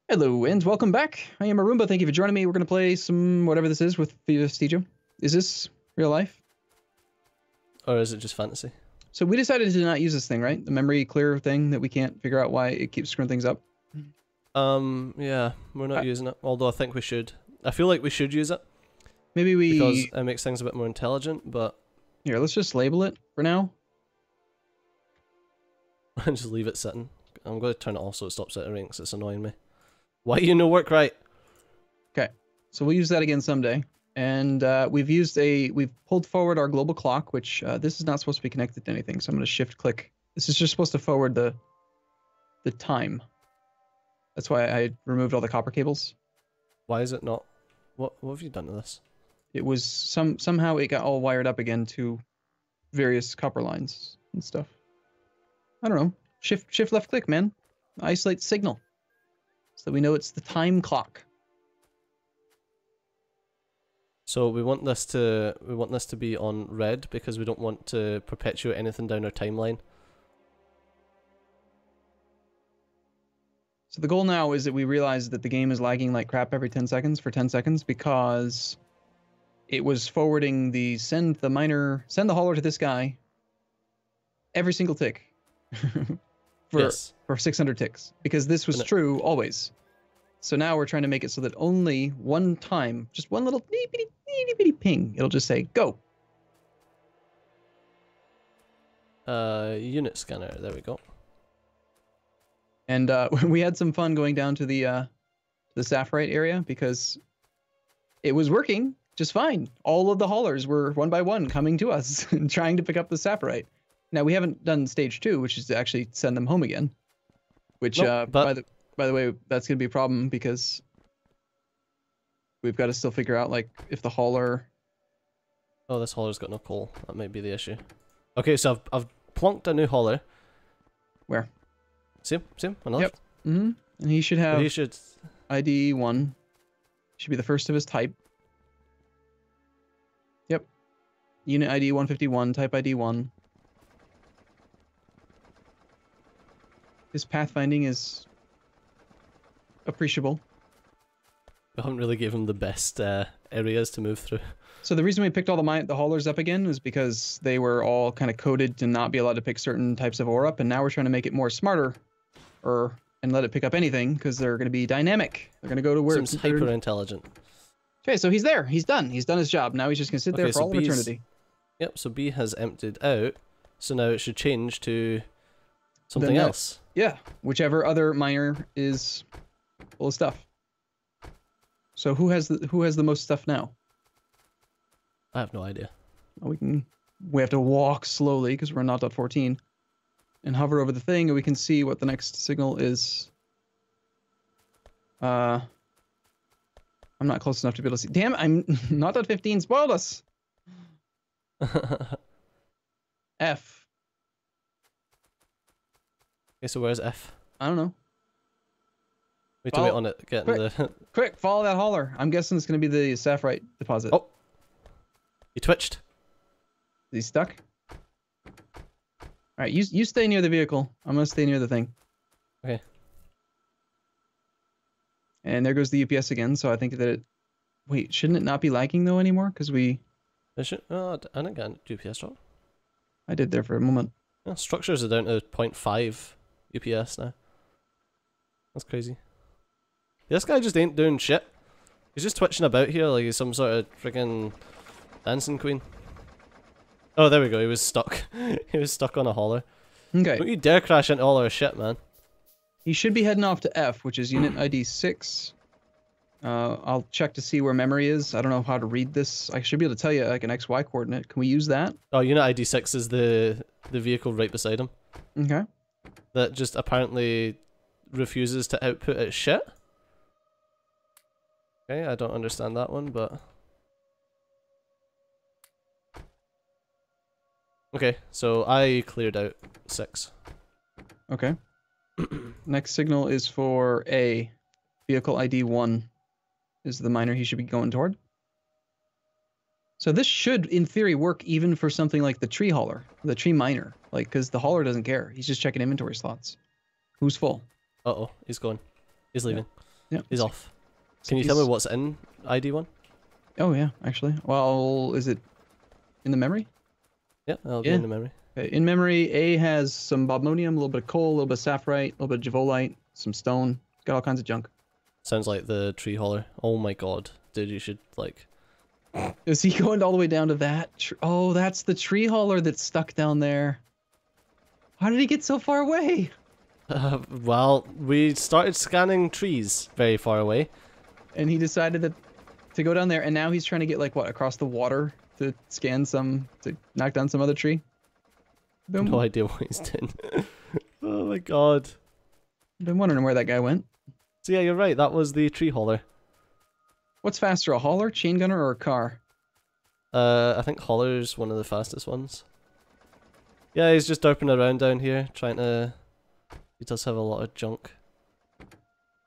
Hello and welcome back. I am Arumba. Thank you for joining me. We're going to play some whatever this is with Vestigium. Is this real life? Or is it just fantasy? So we decided to not use this thing, right? The memory clear thing that we can't figure out why it keeps screwing things up. Yeah, we're not using it. Although I think we should. I feel like we should use it. Maybe we... Because it makes things a bit more intelligent, but... Here, let's just label it for now. And just leave it sitting. I'm going to turn it off so it stops iterating because it's annoying me. Why you no work right? Okay, so we'll use that again someday. And we've pulled forward our global clock, which this is not supposed to be connected to anything. So I'm going to shift click. This is just supposed to forward the time. That's why I removed all the copper cables. Why is it not? What have you done to this? It was somehow it got all wired up again to various copper lines and stuff. I don't know. Shift left click, man. Isolate signal. So we know it's the time clock. So we want this to be on red because we don't want to perpetuate anything down our timeline. So the goal now is that we realize that the game is lagging like crap every 10 seconds for 10 seconds because it was forwarding the send the hauler to this guy every single tick for 600 ticks, because this was true always. So now we're trying to make it so that only one time, just one little itty bitty ping, it'll just say go. Unit scanner, there we go. And we had some fun going down to the Sapphirite area because it was working just fine. All of the haulers were one by one coming to us and trying to pick up the Sapphirite. Now we haven't done stage 2, which is to actually send them home again. Which by the way, that's gonna be a problem because we've got to still figure out like if the hauler. Oh, this hauler's got no coal. That might be the issue. Okay, so I've plonked a new hauler. Where? See him on the left? Yep. Mm-hmm. And he should have. He should. ID 1. Should be the first of his type. Yep. Unit ID 151. Type ID 1. His pathfinding is appreciable. We haven't really given him the best areas to move through. So the reason we picked all the haulers up again is because they were all kind of coded to not be allowed to pick certain types of ore up, and now we're trying to make it more smarter, and let it pick up anything because they're going to be dynamic. They're going to go to where Seems hyper intelligent. Okay, so he's there. He's done. He's done his job. Now he's just going to sit there for all of eternity. Yep. So B has emptied out. So now it should change to something else. Yeah, whichever other miner is full of stuff. So who has the most stuff now? I have no idea. We have to walk slowly because we're not .14 and hover over the thing and we can see what the next signal is. I'm not close enough to be able to see. Damn, I'm not .15 spoiled us. F. Okay, so where's F? I don't know. We have to wait on it getting the... Quick, follow that hauler. I'm guessing it's going to be the Sapphirite deposit. Oh! He twitched. Is he stuck? Alright, you stay near the vehicle. I'm going to stay near the thing. Okay. And there goes the UPS again, so I think that it... Wait, shouldn't it not be lagging though anymore? Because we... Oh, I didn't get a UPS drop. I did there for a moment. Yeah, structures are down to 0.5 UPS now. That's crazy. This guy just ain't doing shit. He's just twitching about here like he's some sort of freaking dancing queen. Oh, there we go. He was stuck. He was stuck on a hauler. Okay. Don't you dare crash into all our shit, man. He should be heading off to F, which is unit ID 6. I'll check to see where memory is. I don't know how to read this. I should be able to tell you like an XY coordinate. Can we use that? Oh, unit ID 6 is the vehicle right beside him. Okay. That just apparently refuses to output its shit. Okay, I don't understand that one, but... Okay, so I cleared out 6. Okay. Next signal is for A. Vehicle ID 1 is the miner he should be going toward. So this should, in theory, work even for something like the tree hauler, the tree miner. Like, because the hauler doesn't care. He's just checking inventory slots. Who's full? Uh-oh, he's going. He's leaving. Yeah. He's off. Can you tell me what's in ID1? Oh yeah, actually. Well, is it in the memory? Yeah, I'll be in the memory. Okay. In memory, A has some bobmonium, a little bit of coal, a little bit of sapphirite, a little bit of javolite, some stone. It's got all kinds of junk. Sounds like the tree hauler. Oh my god. Dude, you should, like... Is he going all the way down to that? Oh, that's the tree hauler that's stuck down there. How did he get so far away? Well, we started scanning trees very far away. And he decided to go down there, and now he's trying to get, like, what, across the water to scan to knock down some other tree? Boom. No idea what he's doing. Oh my god. I've been wondering where that guy went. So yeah, you're right, that was the tree hauler. What's faster, a hauler, chain gunner, or a car? I think hauler's one of the fastest ones. Yeah, he's just derping around down here, trying to... He does have a lot of junk.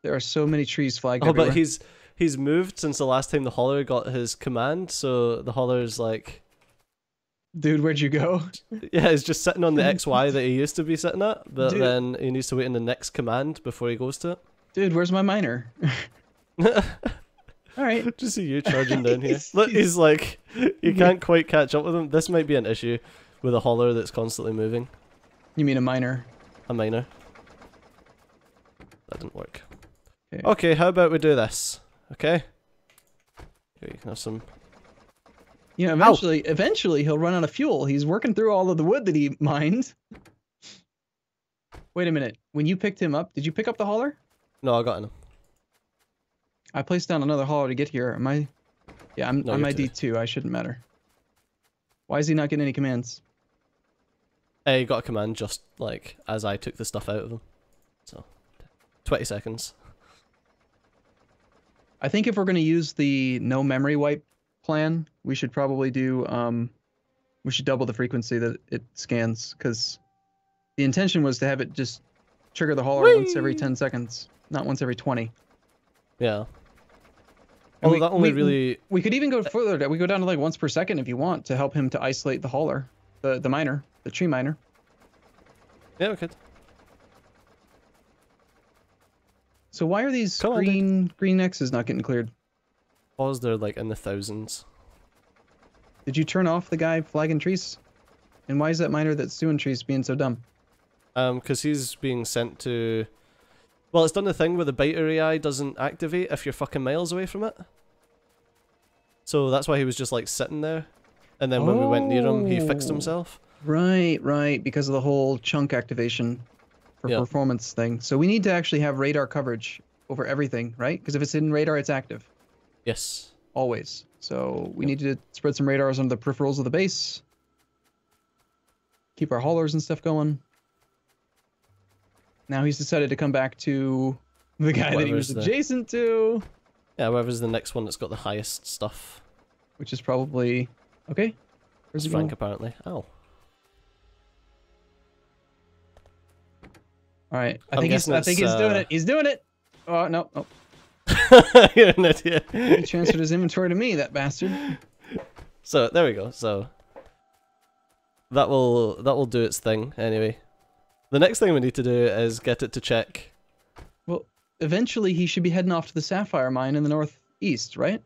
There are so many trees flagged everywhere. everywhere. But he's moved since the last time the hauler got his command, so the hauler's like... Dude, where'd you go? Yeah, he's just sitting on the XY that he used to be sitting at, but then he needs to wait in the next command before he goes to it. Dude, where's my miner? Alright. Just see you charging down here. Look, he's like, you can't quite catch up with him. This might be an issue with a hauler that's constantly moving. You mean a miner? A miner. That didn't work. Okay, how about we do this? Okay? Here you can have some... You know, eventually he'll run out of fuel. He's working through all of the wood that he mined. Wait a minute. When you picked him up, did you pick up the hauler? No, I got him. I placed down another hauler to get here. Am I... Yeah, I'm ID2. I shouldn't matter. Why is he not getting any commands? He got a command just, like, as I took the stuff out of him. So, 20 seconds. I think if we're going to use the no memory wipe plan, we should probably do, we should double the frequency that it scans, because the intention was to have it just trigger the hauler once every 10 seconds, not once every 20. Yeah. Although that only really... We could even go further. We go down to like once per second if you want to help him to isolate the hauler, the miner, the tree miner. Yeah, we could. So why are these green X's not getting cleared? Because they're like in the thousands. Did you turn off the guy flagging trees? And why is that miner that's doing trees being so dumb? Because he's being sent to... Well, it's done the thing where the biter AI doesn't activate if you're fucking miles away from it. So that's why he was just like sitting there. And then when we went near him, he fixed himself. Right, because of the whole chunk activation for performance thing. So we need to actually have radar coverage over everything, right? Because if it's in radar, it's active. Yes. Always. So we need to spread some radars on the peripherals of the base. Keep our haulers and stuff going. Now he's decided to come back to the guy that he was adjacent to. Yeah, whoever's the next one that's got the highest stuff. Which is probably... Okay. Where's Frank, apparently. Ow. Alright, I think he's doing it. He's doing it! Oh, no. Oh. You're an idiot. He transferred his inventory to me, that bastard. So, there we go. So, that will do its thing, anyway. The next thing we need to do is get it to check. Well, eventually he should be heading off to the sapphire mine in the northeast, right?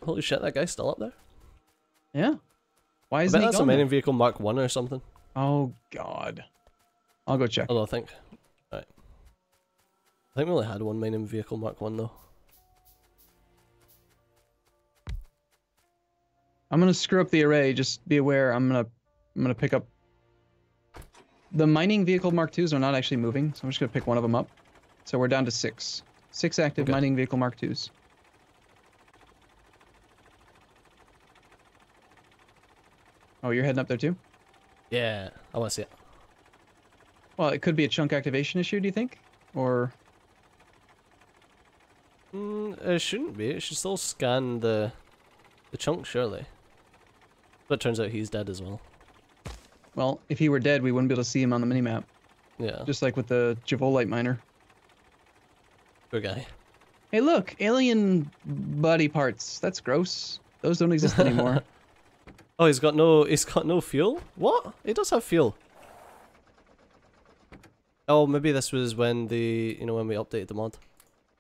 Holy shit, that guy's still up there? Yeah. Why isn't he that's a mining vehicle Mark 1 or something. Oh, God. I'll go check. Oh, no, I think. Right. I think we only had one mining vehicle Mark 1, though. I'm gonna screw up the array. Just be aware. I'm gonna pick up the mining vehicle Mark IIs are not actually moving, so I'm just gonna pick one of them up. So we're down to 6 active mining vehicle Mark IIs. Oh, you're heading up there too? Yeah, I want to see it. Well, it could be a chunk activation issue. Do you think, or? It shouldn't be. It should still scan the chunk, surely. But it turns out he's dead as well. Well, if he were dead, we wouldn't be able to see him on the minimap. Yeah. Just like with the Javolite miner. Poor guy. Hey, look, alien body parts. That's gross. Those don't exist anymore. Oh, he's got no fuel? What? He does have fuel. Oh, maybe this was when when we updated the mod.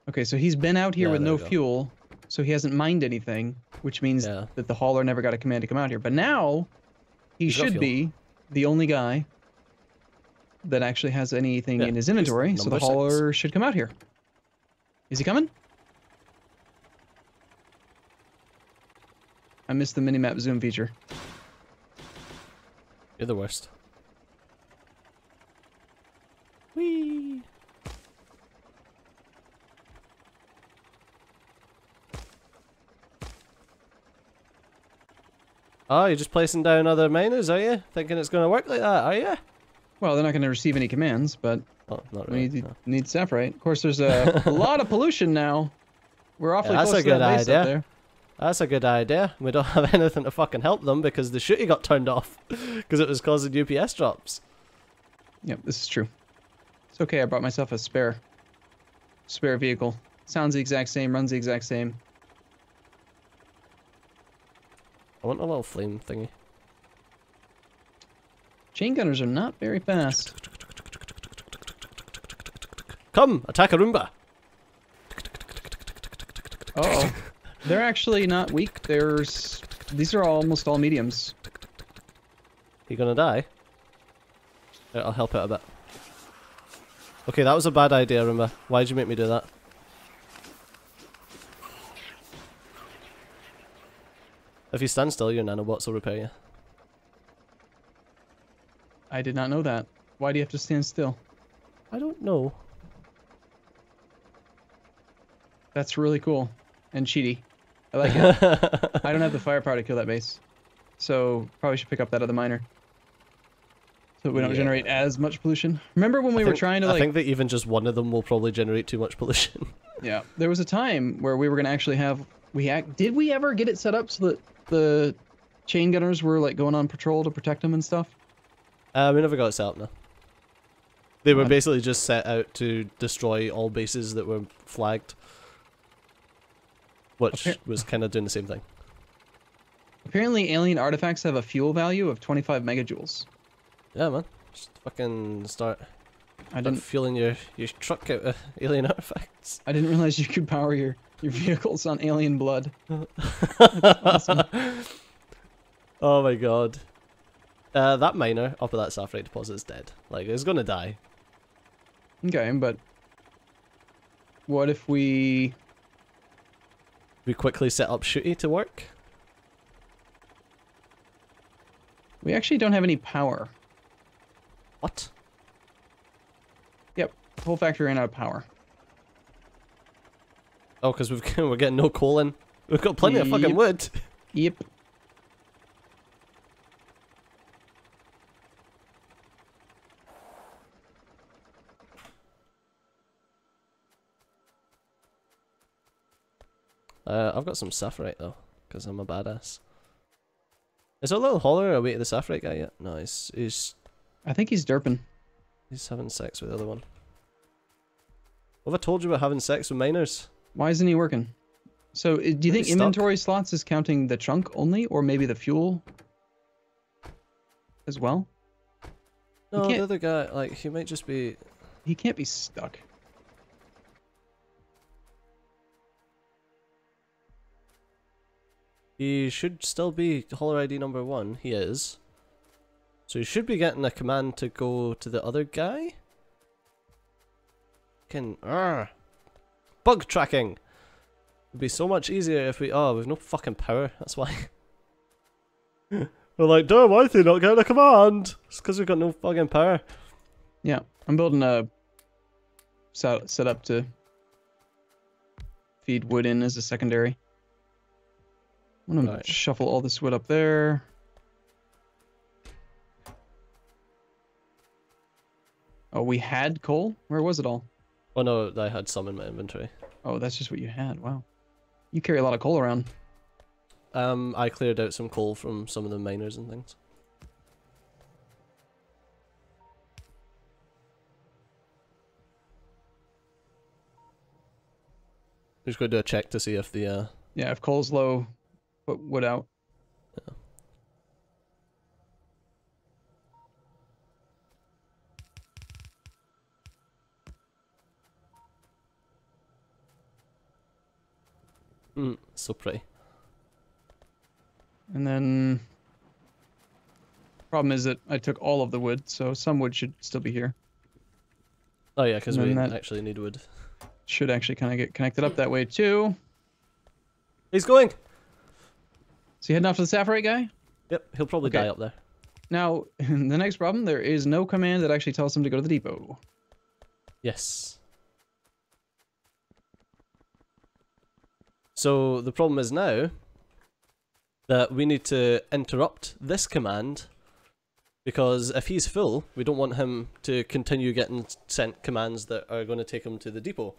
Okay, so he's been out here with there no we go. fuel, so he hasn't mined anything, which means Yeah. that the hauler never got a command to come out here. But now, he He's got should fuel. be the only guy that actually has anything Yeah, in his he's inventory, so the number 6. hauler should come out here. Is he coming? I missed the minimap zoom feature. You're the worst. Whee! Oh, you're just placing down other miners, are you? Thinking it's going to work like that, are you? Well, they're not going to receive any commands, but Oh, not we really. need sapphire. Of course, there's a lot of pollution now. We're awfully that's close a to that good base idea. up there. That's a good idea. We don't have anything to fucking help them because the shooty got turned off because it was causing UPS drops. Yep, this is true. It's okay, I brought myself a spare vehicle. Sounds the exact same, runs the exact same. I want a little flame thingy. Chain gunners are not very fast. Come, attack Arumba. Uh-oh. They're actually not weak. These are almost all mediums. You gonna die? I'll help out a bit. Okay, that was a bad idea, Arumba. Why'd you make me do that? If you stand still, your nanobots will repair you. I did not know that. Why do you have to stand still? I don't know. That's really cool. And cheaty. I like it. I don't have the firepower to kill that base. So, probably should pick up that other miner. So we don't generate as much pollution. Remember when we were trying to I think that even just one of them will probably generate too much pollution. Yeah. There was a time where we were going to actually have... Did we ever get it set up so that the chain gunners were like going on patrol to protect them and stuff? We never got it set up, no. They were basically just set out to destroy all bases that were flagged. Which was kind of doing the same thing. Apparently alien artifacts have a fuel value of 25 megajoules. Yeah, man. Just fucking start fueling your truck out of alien artifacts. I didn't realize you could power your vehicles on alien blood. That's awesome. Oh my god. That miner up at that sapphire deposit is dead. Like, it's gonna die. Okay, but what if we quickly set up shooty to work? We actually don't have any power. What? Yep, the whole factory ran out of power. Oh, because we're getting no coal in. We've got plenty of fucking wood. Yep. I've got some sapphire though, because I'm a badass. Is there a little hauler away to the sapphire guy yet? No, he's I think he's derping. He's having sex with the other one. What have I told you about having sex with miners? Why isn't he working? So, do you think inventory slots is counting the trunk only, or maybe the fuel as well? No, the other guy, like, he might just be... He can't be stuck. He should still be hauler ID number 1. He is. So he should be getting a command to go to the other guy. Bug tracking! It'd be so much easier if we... Oh, we've no fucking power, that's why. We're like, damn, why are they not getting a command? It's because we've got no fucking power. Yeah, I'm building a setup to feed wood in as a secondary. I'm gonna shuffle all this wood up there. Oh, we had coal? Where was it all? Oh no, I had some in my inventory. Oh, that's just what you had. Wow. You carry a lot of coal around. I cleared out some coal from some of the miners and things. Just going to do a check to see if the Yeah, if coal's low, put wood out. Yeah. So pretty. And then problem is that I took all of the wood, so some wood should still be here. Oh yeah, because we that actually need wood. Should actually kind of get connected up that way too. He's going! So you heading off to the Saffrite guy? Yep, he'll probably die up there. Now, the next problem, there is no command that actually tells him to go to the depot. Yes. So the problem is now that we need to interrupt this command, because if he's full, we don't want him to continue getting sent commands that are going to take him to the depot.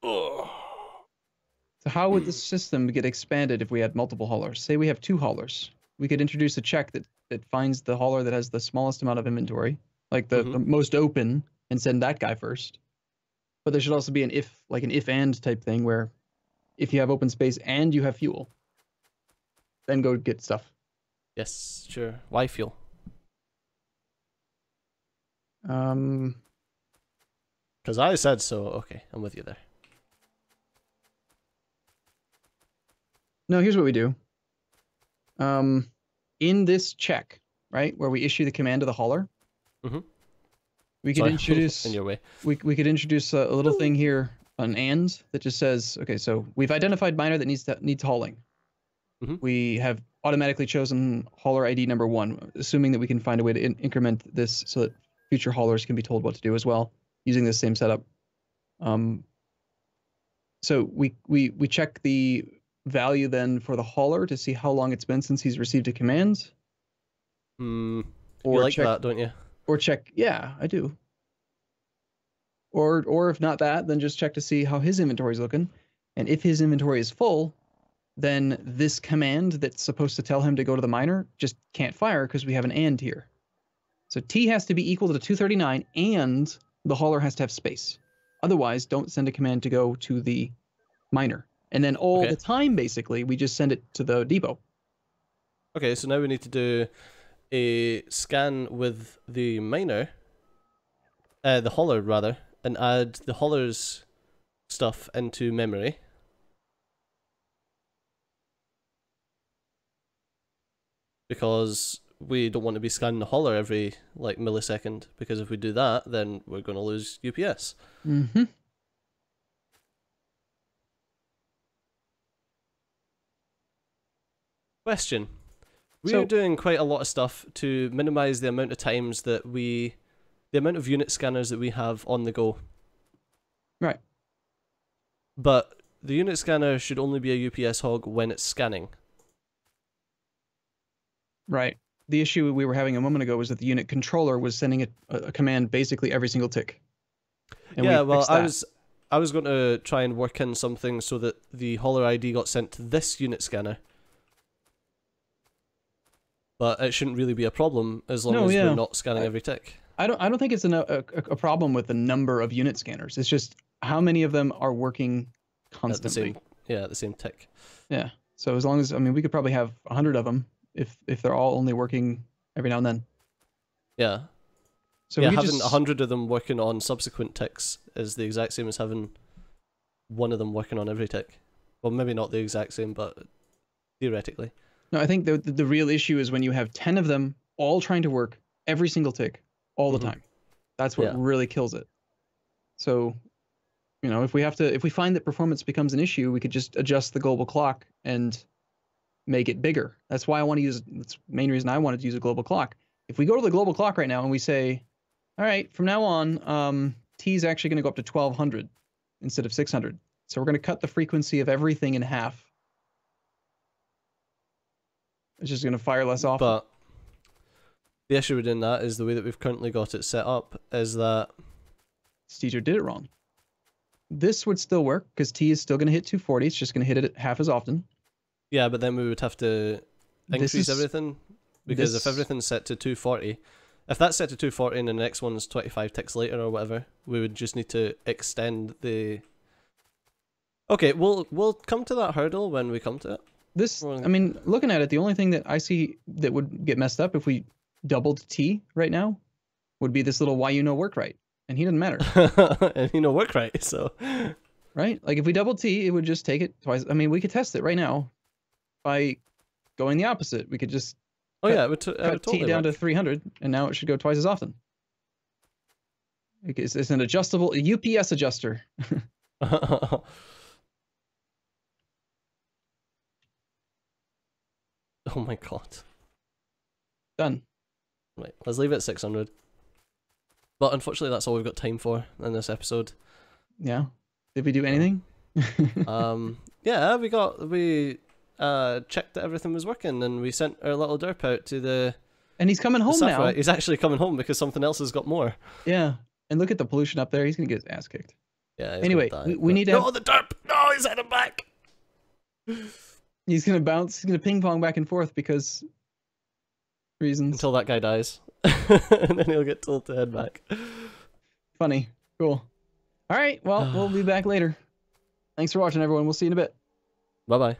So how would the system get expanded if we had multiple haulers? Say we have 2 haulers. We could introduce a check that finds the hauler that has the smallest amount of inventory, like the most open, and send that guy first. But there should also be an if-and type thing where if you have open space and you have fuel, then go get stuff. Yes, sure. Why fuel? Because I said so. Okay, I'm with you there. No, here's what we do. In this check, right, where we issue the command to the hauler, we could introduce in your way. We could introduce a little thing here, an and that just says, okay, so we've identified miner that needs hauling. We have automatically chosen hauler ID number 1, assuming that we can find a way to increment this so that future haulers can be told what to do as well, using this same setup. So we check the value then for the hauler to see how long it's been since he's received a command. You like that, don't you? Or check, yeah, I do. Or if not that, then just check to see how his inventory is looking. And if his inventory is full, then this command that's supposed to tell him to go to the miner just can't fire because we have an and here. So T has to be equal to the 239 and the hauler has to have space. Otherwise, don't send a command to go to the miner. And then all the time, basically, we just send it to the depot. Okay, so now we need to do a scan with the miner, the hauler rather, and add the hauler's stuff into memory. Because we don't want to be scanning the hauler every millisecond, because if we do that, then we're going to lose UPS. Question. We're doing quite a lot of stuff to minimize the amount of times that the amount of unit scanners that we have on the go. Right. But the unit scanner should only be a UPS hog when it's scanning. Right. The issue we were having a moment ago was that the unit controller was sending a command basically every single tick. And yeah, well, I was going to try and work in something so that the hauler ID got sent to this unit scanner. But it shouldn't really be a problem as long as we're not scanning every tick. I don't think it's a problem with the number of unit scanners. It's just how many of them are working constantly. At the same tick. Yeah. So as long as, I mean, we could probably have 100 of them if they're all only working every now and then. Yeah. So yeah, having 100 of them working on subsequent ticks is the exact same as having one of them working on every tick. Well, maybe not the exact same, but theoretically. No, I think the real issue is when you have 10 of them all trying to work every single tick all the time. That's what really kills it. So, you know, if we find that performance becomes an issue, we could just adjust the global clock and make it bigger. That's why that's the main reason I wanted to use a global clock. If we go to the global clock right now and we say, all right, from now on, T is actually going to go up to 1200 instead of 600. So we're going to cut the frequency of everything in half. It's just going to fire less often. But the issue with doing that is the way that we've currently got it set up is that Steezer did it wrong. This would still work because T is still going to hit 240. It's just going to hit it half as often. Yeah, but then we would have to increase everything because if everything's set to 240, if that's set to 240 and the next one's 25 ticks later or whatever, we would just need to extend the... Okay, we'll come to that hurdle when we come to it. I mean, looking at it, the only thing that I see that would get messed up if we doubled T right now would be this little why you know work right. And he doesn't matter. And he know work right, so... right? Like if we double T, it would just take it twice. I mean, we could test it right now by going the opposite. We could just it would cut totally T down work. to 300, and now it should go twice as often. It's an adjustable UPS adjuster. Oh my god. Done. Right, let's leave it at 600. But unfortunately, that's all we've got time for in this episode. Yeah. Did we do anything? Yeah, we checked that everything was working, and we sent our little derp out to the. And he's coming home now. He's actually coming home because something else has got more. Yeah. And look at the pollution up there. He's gonna get his ass kicked. Yeah. Anyway, we need to. No, the derp! No, he's heading back. He's gonna bounce. He's gonna ping pong back and forth because reasons. Until that guy dies, and then he'll get told to head back. Funny. Cool. All right. Well, we'll be back later. Thanks for watching, everyone. We'll see you in a bit. Bye bye.